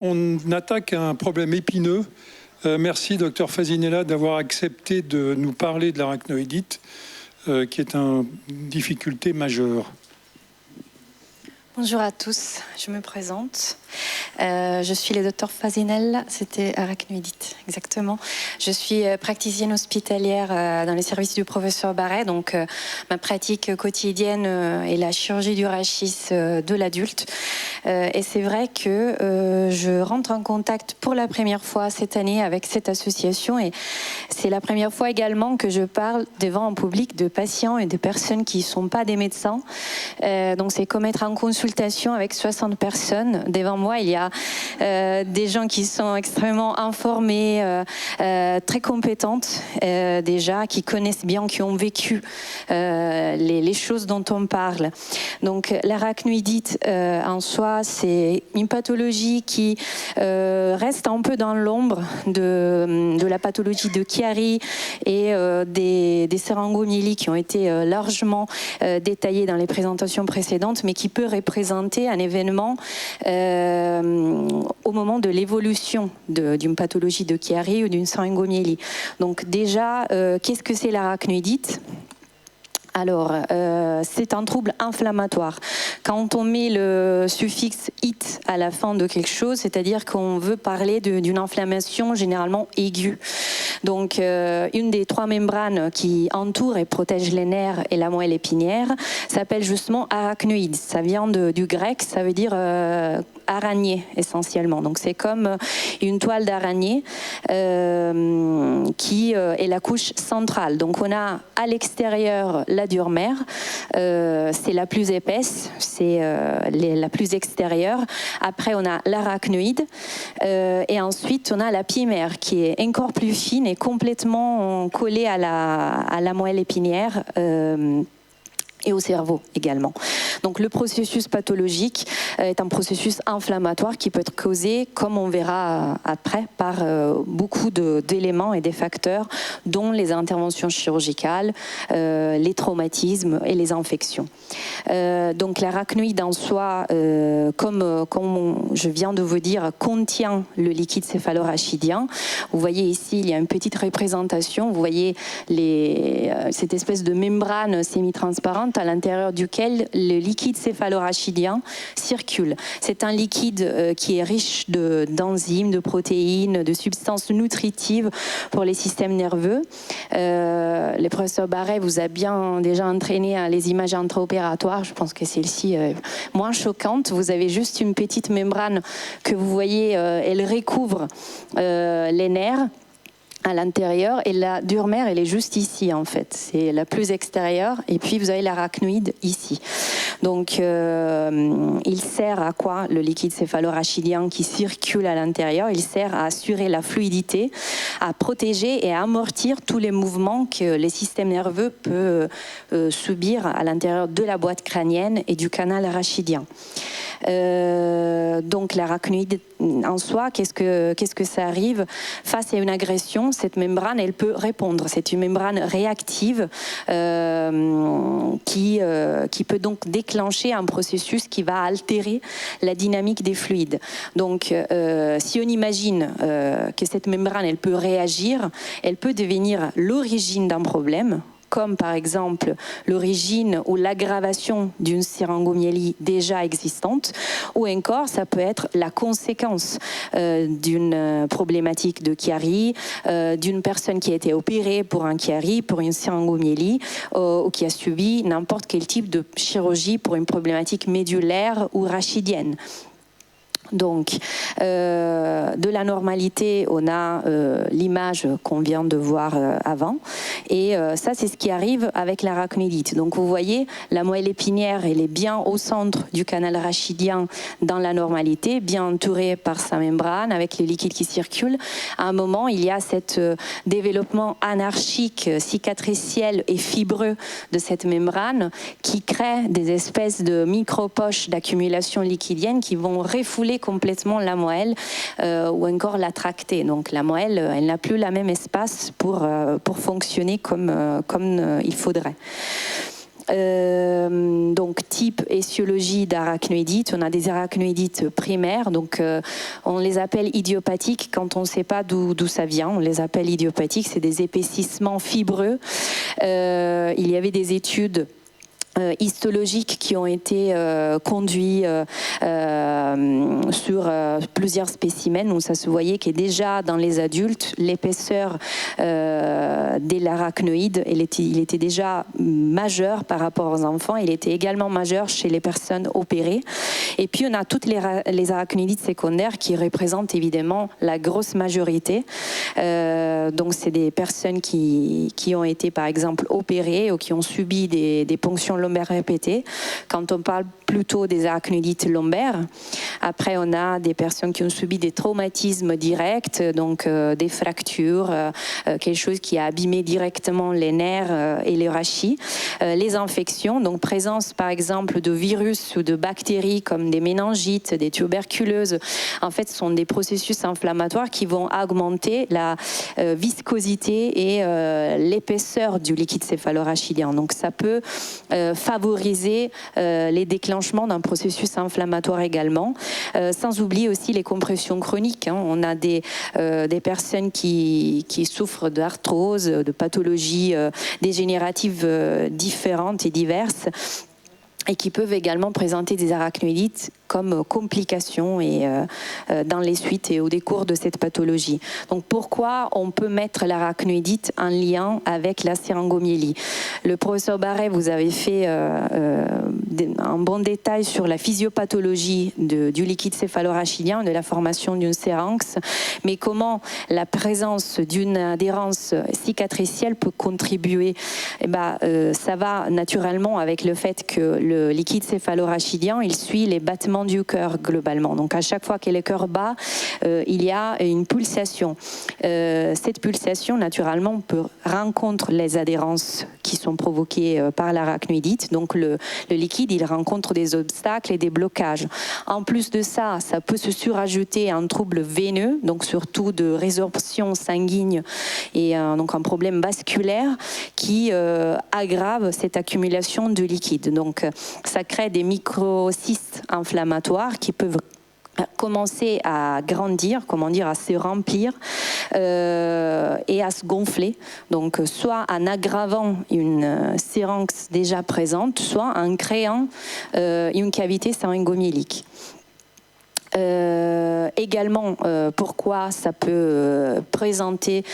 On attaque un problème épineux. Merci, docteur Fasinella, d'avoir accepté de nous parler de l'arachnoïdite, qui est une difficulté majeure. Bonjour à tous, je me présente. Je suis le docteur Fasinella, c'était arachnoïdite, exactement. Je suis praticienne hospitalière dans les services du professeur Barret, donc ma pratique quotidienne est la chirurgie du rachis de l'adulte. Et c'est vrai que je rentre en contact pour la première fois cette année avec cette association et c'est la première fois également que je parle devant un public de patients et de personnes qui ne sont pas des médecins. Donc c'est comme être en consultation avec 60 personnes. Devant moi, il y a des gens qui sont extrêmement informés, très compétentes déjà, qui connaissent bien, qui ont vécu les choses dont on parle. Donc l'arachnoïdite en soi, c'est une pathologie qui reste un peu dans l'ombre de la pathologie de Chiari et des sérangomyélies qui ont été largement détaillées dans les présentations précédentes, mais qui peut représenter un événement au moment de l'évolution d'une pathologie de Chiari ou d'une syringomyélie. Donc déjà, qu'est-ce que c'est l'arachnoïdite ? Alors, c'est un trouble inflammatoire. Quand on met le suffixe « it » à la fin de quelque chose, c'est-à-dire qu'on veut parler d'une inflammation généralement aiguë. Donc, une des trois membranes qui entourent et protègent les nerfs et la moelle épinière s'appelle justement arachnoïde. Ça vient du grec, ça veut dire araignée essentiellement. Donc, c'est comme une toile d'araignée qui est la couche centrale. Donc, on a à l'extérieur la dure-mère, c'est la plus épaisse, c'est la plus extérieure. Après, on a l'arachnoïde et ensuite, on a la pimère qui est encore plus fine et complètement collée à la moelle épinière. Et au cerveau également. Donc le processus pathologique est un processus inflammatoire qui peut être causé, comme on verra après, par beaucoup d'éléments et des facteurs, dont les interventions chirurgicales, les traumatismes et les infections. Donc l'arachnoïde en soi, comme je viens de vous dire, contient le liquide céphalorachidien. Vous voyez ici, il y a une petite représentation. Vous voyez cette espèce de membrane semi-transparente à l'intérieur duquel le liquide céphalorachidien circule. C'est un liquide qui est riche d'enzymes, de protéines, de substances nutritives pour les systèmes nerveux. Le professeur Barret vous a bien déjà entraîné à les images intraopératoires. Je pense que celle-ci est moins choquante. Vous avez juste une petite membrane que vous voyez, elle recouvre les nerfs à l'intérieur et la dure-mère elle est juste ici en fait, c'est la plus extérieure et puis vous avez l'arachnoïde ici. Donc il sert à quoi le liquide céphalorachidien qui circule à l'intérieur? Il sert à assurer la fluidité, à protéger et à amortir tous les mouvements que les systèmes nerveux peuvent subir à l'intérieur de la boîte crânienne et du canal rachidien. Donc l'arachnoïde en soi, qu'est-ce que ça arrive face à une agression? Cette membrane, elle peut répondre. C'est une membrane réactive qui peut donc déclencher un processus qui va altérer la dynamique des fluides. Donc, si on imagine que cette membrane, elle peut réagir, elle peut devenir l'origine d'un problème, comme par exemple l'origine ou l'aggravation d'une sérangomyélie déjà existante, ou encore ça peut être la conséquence d'une problématique de Chiari, d'une personne qui a été opérée pour un Chiari, pour une sérangomyélie, ou qui a subi n'importe quel type de chirurgie pour une problématique médulaire ou rachidienne. Donc, de la normalité, on a l'image qu'on vient de voir avant. Et ça, c'est ce qui arrive avec l'arachnoïdite. Donc, vous voyez, la moelle épinière, elle est bien au centre du canal rachidien dans la normalité, bien entourée par sa membrane, avec les liquides qui circulent. À un moment, il y a cet développement anarchique, cicatriciel et fibreux de cette membrane qui crée des espèces de micro-poches d'accumulation liquidienne qui vont refouler complètement la moelle ou encore la tracter. Donc la moelle, elle n'a plus le même espace pour fonctionner comme il faudrait. Donc type étiologie d'arachnoïdite, on a des arachnoïdites primaires, donc on les appelle idiopathiques quand on ne sait pas d'où ça vient, on les appelle idiopathiques, c'est des épaississements fibreux. Il y avait des études histologiques qui ont été conduits sur plusieurs spécimens où ça se voyait que déjà dans les adultes, l'épaisseur de l'arachnoïde, il était déjà majeur par rapport aux enfants, il était également majeur chez les personnes opérées. Et puis on a toutes les arachnoïdites secondaires qui représentent évidemment la grosse majorité. Donc c'est des personnes qui ont été par exemple opérées ou qui ont subi des ponctions lombaires répétées. Quand on parle plutôt des arachnoïdites lombaires, après on a des personnes qui ont subi des traumatismes directs, donc des fractures, quelque chose qui a abîmé directement les nerfs et les rachis. Les infections, donc présence par exemple de virus ou de bactéries comme des méningites, des tuberculeuses, en fait ce sont des processus inflammatoires qui vont augmenter la viscosité et l'épaisseur du liquide céphalorachidien. Donc ça peut favoriser les déclenchements d'un processus inflammatoire également, sans oublier aussi les compressions chroniques. On a des personnes qui souffrent d'arthrose, de pathologies dégénératives différentes et diverses, et qui peuvent également présenter des arachnoïdites comme complications et dans les suites et au décours de cette pathologie. Donc pourquoi on peut mettre l'arachnoïdite en lien avec la syringomyélie? Le professeur Barret, vous avez fait un bon détail sur la physiopathologie du liquide céphalorachidien, de la formation d'une syrinx, mais comment la présence d'une adhérence cicatricielle peut contribuer. Ça va naturellement avec le fait que le liquide céphalorachidien, il suit les battements du cœur globalement. Donc à chaque fois que le cœur bat, il y a une pulsation. Cette pulsation, naturellement, peut rencontrer les adhérences qui sont provoquées par l'arachnoïdite. Donc le liquide, il rencontre des obstacles et des blocages. En plus de ça, ça peut se surajouter à un trouble veineux, donc surtout de résorption sanguine et donc un problème vasculaire qui aggrave cette accumulation de liquide. Donc ça crée des microcystes inflammatoires qui peuvent commencer à grandir, à se remplir et à se gonfler. Donc soit en aggravant une syrinx déjà présente, soit en créant une cavité syringomyélique. Également, pourquoi ça peut représenter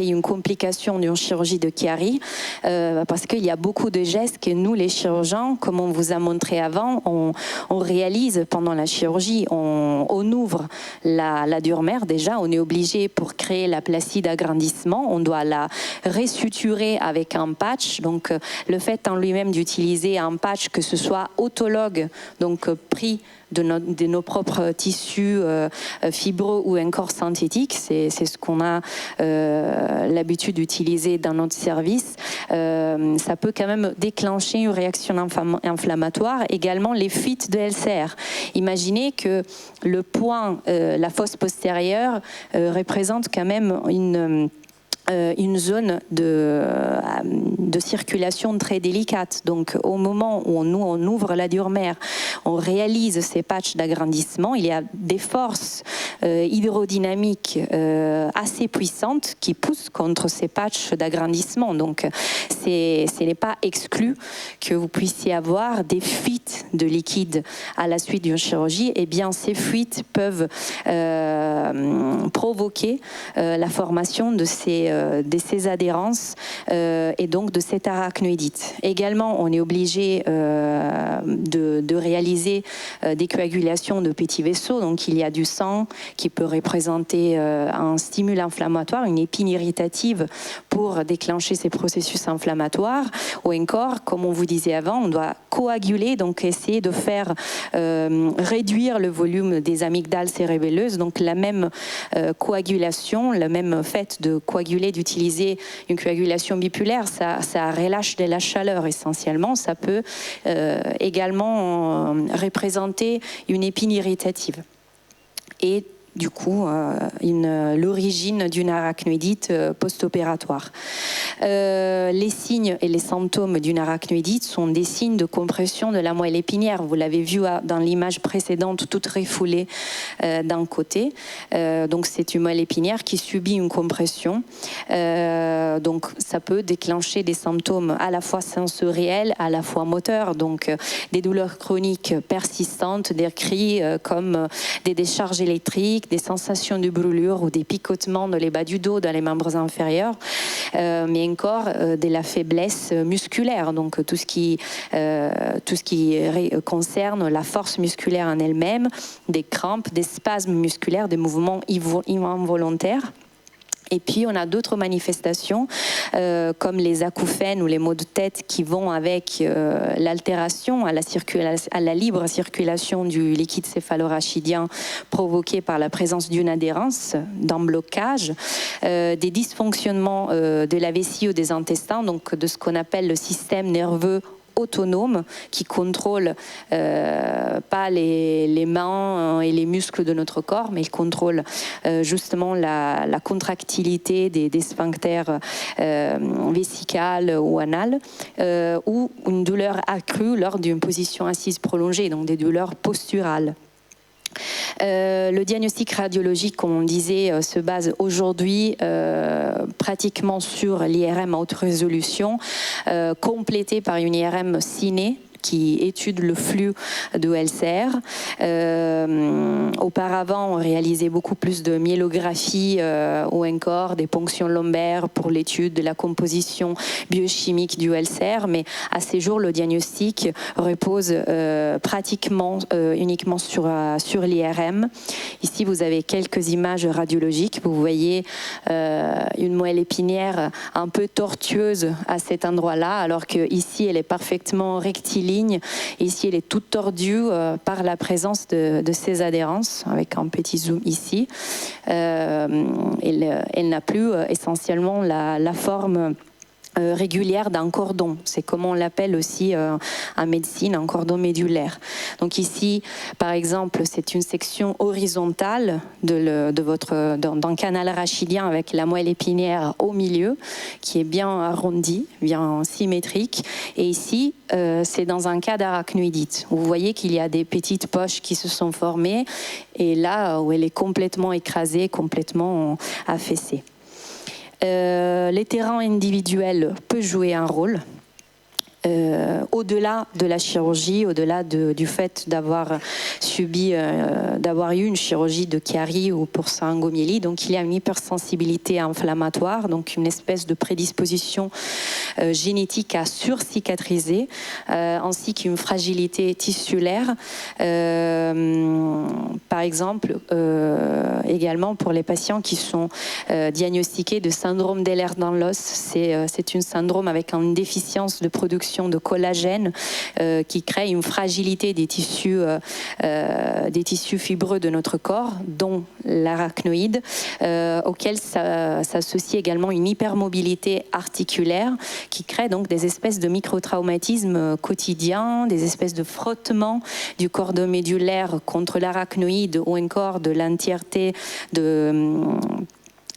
une complication d'une chirurgie de Chiari, parce qu'il y a beaucoup de gestes que nous, les chirurgiens, comme on vous a montré avant, on réalise pendant la chirurgie. On ouvre la dure-mère déjà, on est obligé pour créer la placie d'agrandissement, on doit la resuturer avec un patch. Donc le fait en lui-même d'utiliser un patch, que ce soit autologue, donc pris de nos propres tissus fibreux ou encore synthétiques, c'est ce qu'on a l'habitude d'utiliser dans notre service. Ça peut quand même déclencher une réaction inflammatoire. Également les fuites de LCR. Imaginez que le point, la fosse postérieure, représente quand même une zone de circulation très délicate. Donc au moment où on ouvre la dure-mère, on réalise ces patchs d'agrandissement, il y a des forces hydrodynamiques assez puissantes qui poussent contre ces patchs d'agrandissement. Donc ce n'est pas exclu que vous puissiez avoir des fuites de liquide à la suite d'une chirurgie. Et bien ces fuites peuvent provoquer la formation de ces adhérences et donc de cette arachnoïdite. Également, on est obligé de réaliser des coagulations de petits vaisseaux. Donc, il y a du sang qui peut représenter un stimule inflammatoire, une épine irritative pour déclencher ces processus inflammatoires. Ou encore, comme on vous disait avant, on doit coaguler, donc essayer de faire réduire le volume des amygdales cérébelleuses. Donc, la même coagulation, le même fait de coaguler, d'utiliser une coagulation bipulaire, ça relâche de la chaleur essentiellement. Ça peut également représenter une épine irritative. Et du coup l'origine d'une arachnoïdite post-opératoire. Les signes et les symptômes d'une arachnoïdite sont des signes de compression de la moelle épinière. Vous l'avez vu dans l'image précédente, toute refoulée d'un côté. Donc c'est une moelle épinière qui subit une compression. Donc ça peut déclencher des symptômes à la fois sensoriels, à la fois moteurs, donc des douleurs chroniques persistantes, des cris comme des décharges électriques, des sensations de brûlure ou des picotements dans les bas du dos, dans les membres inférieurs, mais encore de la faiblesse musculaire, donc tout ce qui concerne la force musculaire en elle-même, des crampes, des spasmes musculaires, des mouvements involontaires. Et puis, on a d'autres manifestations comme les acouphènes ou les maux de tête qui vont avec l'altération à la libre circulation du liquide céphalorachidien provoqué par la présence d'une adhérence, d'un blocage, des dysfonctionnements de la vessie ou des intestins, donc de ce qu'on appelle le système nerveux autonome qui contrôle pas les mains et les muscles de notre corps, mais il contrôle justement la contractilité des sphincters vésicales ou anales, ou une douleur accrue lors d'une position assise prolongée, donc des douleurs posturales. Le diagnostic radiologique, comme on disait, se base aujourd'hui pratiquement sur l'IRM à haute résolution, complété par une IRM ciné qui étude le flux de LCR. Auparavant, on réalisait beaucoup plus de myélographie ou encore des ponctions lombaires pour l'étude de la composition biochimique du LCR, mais à ces jours, le diagnostic repose pratiquement uniquement sur l'IRM. Ici, vous avez quelques images radiologiques. Vous voyez une moelle épinière un peu tortueuse à cet endroit-là, alors qu'ici, elle est parfaitement rectiligne. Ici, elle est toute tordue par la présence de ces adhérences, avec un petit zoom ici. Elle n'a plus essentiellement la forme régulière d'un cordon. C'est comme on l'appelle aussi en médecine, un cordon médulaire. Donc ici, par exemple, c'est une section horizontale d'un canal rachidien avec la moelle épinière au milieu, qui est bien arrondie, bien symétrique. Et ici, c'est dans un cas d'arachnoïdite. Vous voyez qu'il y a des petites poches qui se sont formées, et là où elle est complètement écrasée, complètement affaissée. Les terrains individuels peuvent jouer un rôle. Au-delà de la chirurgie, au-delà du fait d'avoir eu une chirurgie de Chiari ou pour syngomyélie, donc il y a une hypersensibilité inflammatoire, donc une espèce de prédisposition génétique à surcicatriser, ainsi qu'une fragilité tissulaire. Par exemple, également pour les patients qui sont diagnostiqués de syndrome d'Ehlers-Danlos, c'est un syndrome avec une déficience de production de collagène qui crée une fragilité des tissus fibreux de notre corps, dont l'arachnoïde, auquel s'associe également une hypermobilité articulaire qui crée donc des espèces de microtraumatismes quotidiens, des espèces de frottements du cordon médulaire contre l'arachnoïde ou encore de l'entièreté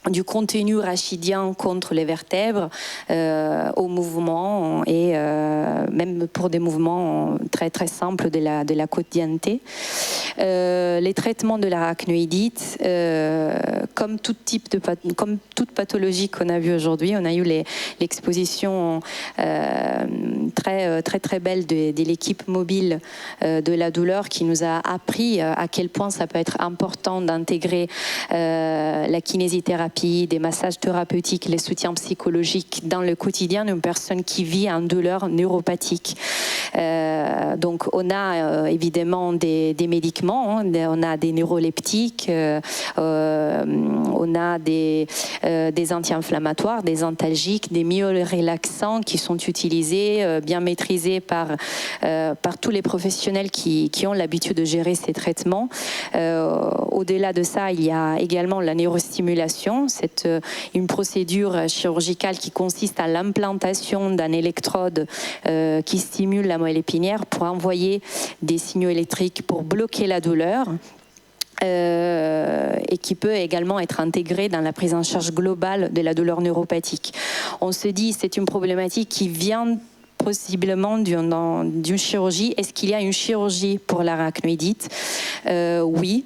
du contenu rachidien contre les vertèbres au mouvement et même pour des mouvements très très simples de la quotidienneté. Les traitements de l'arachnoïdite, comme toute pathologie qu'on a vue aujourd'hui, on a eu l'exposition très très très belle de l'équipe mobile de la douleur qui nous a appris à quel point ça peut être important d'intégrer la kinésithérapie, des massages thérapeutiques, les soutiens psychologiques dans le quotidien d'une personne qui vit une douleur neuropathique. Donc on a évidemment des médicaments, on a des neuroleptiques, on a des anti-inflammatoires, des antalgiques, des myorelaxants qui sont utilisés, bien maîtrisés par tous les professionnels qui ont l'habitude de gérer ces traitements. Au-delà de ça, il y a également la neurostimulation. C'est une procédure chirurgicale qui consiste à l'implantation d'un électrode qui stimule la moelle épinière pour envoyer des signaux électriques pour bloquer la douleur. et qui peut également être intégré dans la prise en charge globale de la douleur neuropathique. On se dit c'est une problématique qui vient possiblement d'une chirurgie. Est-ce qu'il y a une chirurgie pour l'arachnoïdite? Oui.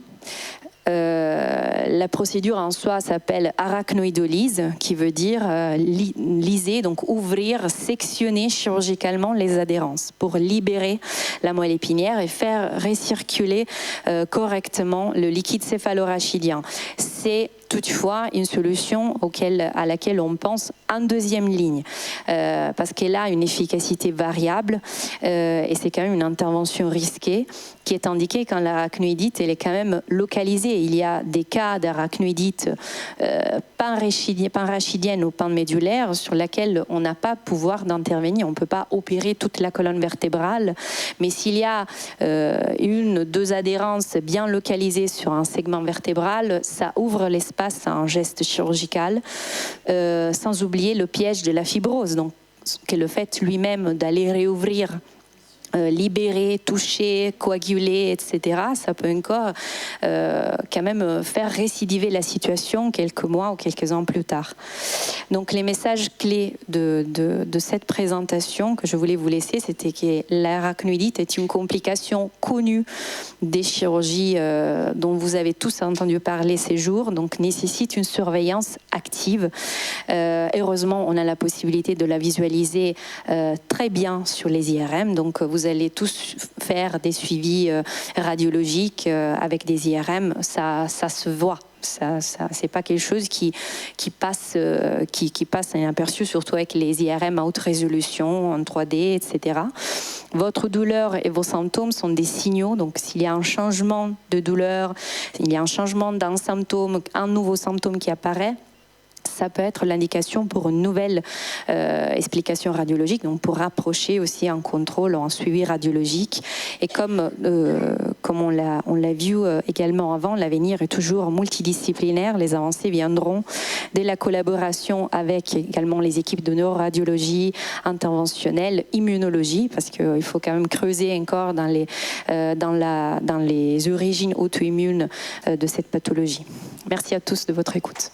La procédure en soi s'appelle arachnoïdolyse, qui veut dire liser, donc ouvrir, sectionner chirurgicalement les adhérences pour libérer la moelle épinière et faire récirculer correctement le liquide céphalorachidien. C'est toutefois une solution à laquelle on pense en deuxième ligne, parce qu'elle a une efficacité variable et c'est quand même une intervention risquée qui est indiquée quand l'arachnoïdite elle est quand même localisée. Il y a des cas d'arachnoïdite panrachidienne ou panmédulaire sur laquelle on n'a pas pouvoir d'intervenir. On ne peut pas opérer toute la colonne vertébrale, mais s'il y a une, deux adhérences bien localisées sur un segment vertébral, ça ouvre l'espace à un geste chirurgical, sans oublier le piège de la fibrose, donc qui est le fait lui-même d'aller réouvrir, libérer, toucher, coaguler, etc. Ça peut encore quand même faire récidiver la situation quelques mois ou quelques ans plus tard. Donc les messages clés de cette présentation que je voulais vous laisser, c'était que l'arachnoïdite est une complication connue des chirurgies dont vous avez tous entendu parler ces jours, donc nécessite une surveillance active. Heureusement, on a la possibilité de la visualiser très bien sur les IRM, donc vous allez tous faire des suivis radiologiques avec des IRM, ça se voit. C'est pas quelque chose qui passe inaperçu, surtout avec les IRM à haute résolution, en 3D, etc. Votre douleur et vos symptômes sont des signaux, donc s'il y a un changement de douleur, il y a un changement d'un symptôme, un nouveau symptôme qui apparaît, ça peut être l'indication pour une nouvelle explication radiologique, donc pour rapprocher aussi un contrôle, un suivi radiologique. Et comme on l'a vu également avant, l'avenir est toujours multidisciplinaire. Les avancées viendront de la collaboration avec également les équipes de neuroradiologie, interventionnelle, immunologie, parce qu'il faut quand même creuser encore dans les origines auto-immunes de cette pathologie. Merci à tous de votre écoute.